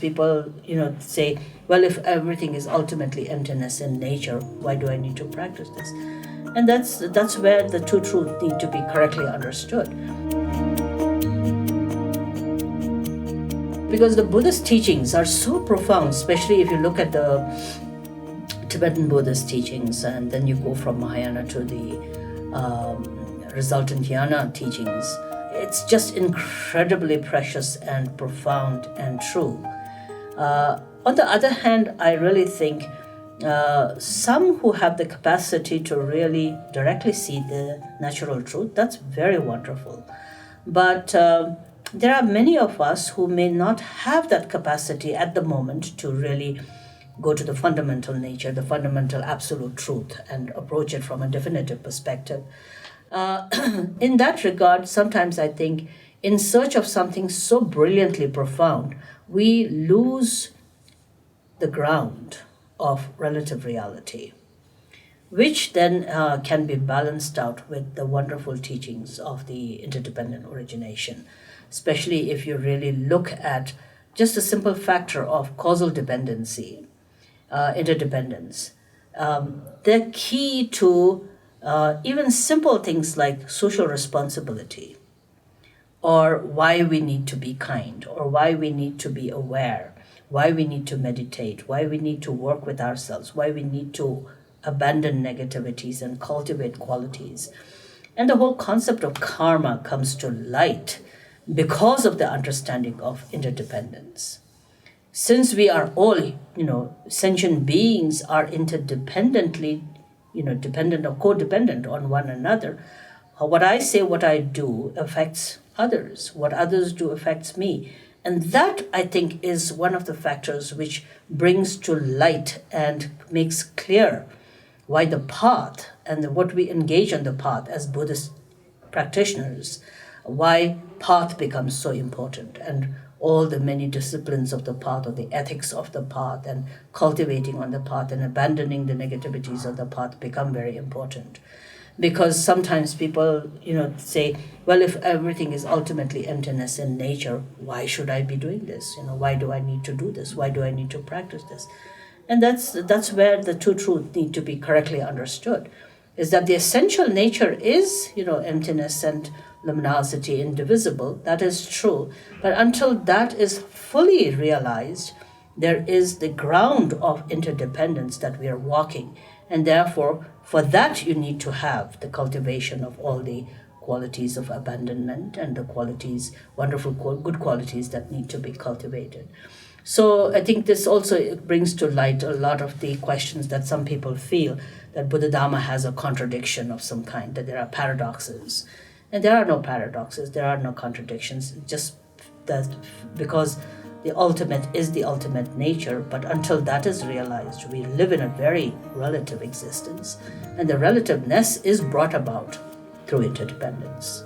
people, say, well, if everything is ultimately emptiness in nature, why do I need to practice this? And that's where the two truths need to be correctly understood. Because the Buddhist teachings are so profound, especially if you look at the Tibetan Buddhist teachings, and then you go from Mahayana to the resultant Jnana teachings. It's just incredibly precious and profound and true. On the other hand, I really think some who have the capacity to really directly see the natural truth, that's very wonderful. But there are many of us who may not have that capacity at the moment to really go to the fundamental nature, the fundamental absolute truth, and approach it from a definitive perspective. In that regard, sometimes I think in search of something so brilliantly profound, we lose the ground of relative reality, which then can be balanced out with the wonderful teachings of the interdependent origination, especially if you really look at just a simple factor of causal dependency, interdependence. They're key to even simple things like social responsibility, or why we need to be kind, or why we need to be aware, why we need to meditate, why we need to work with ourselves, why we need to abandon negativities and cultivate qualities. And the whole concept of karma comes to light because of the understanding of interdependence. Since we are all, sentient beings are interdependently, dependent or codependent on one another, what I say, what I do affects others. What others do affects me. And that, I think, is one of the factors which brings to light and makes clear why the path and what we engage on the path as Buddhist practitioners, why path becomes so important, and all the many disciplines of the path, or the ethics of the path, and cultivating on the path and abandoning the negativities of the path become very important. Because sometimes people, say, well, if everything is ultimately emptiness in nature, why should I be doing this? Why do I need to do this? Why do I need to practice this? And that's where the two truths need to be correctly understood, is that the essential nature is, emptiness and luminosity, indivisible. That is true. But until that is fully realized, there is the ground of interdependence that we are walking. And therefore, for that, you need to have the cultivation of all the qualities of abandonment and the qualities, wonderful, good qualities that need to be cultivated. So I think this also brings to light a lot of the questions that some people feel that Buddha Dhamma has a contradiction of some kind, that there are paradoxes. And there are no paradoxes, there are no contradictions, just that because the ultimate is the ultimate nature, but until that is realized, we live in a very relative existence, and the relativeness is brought about through interdependence.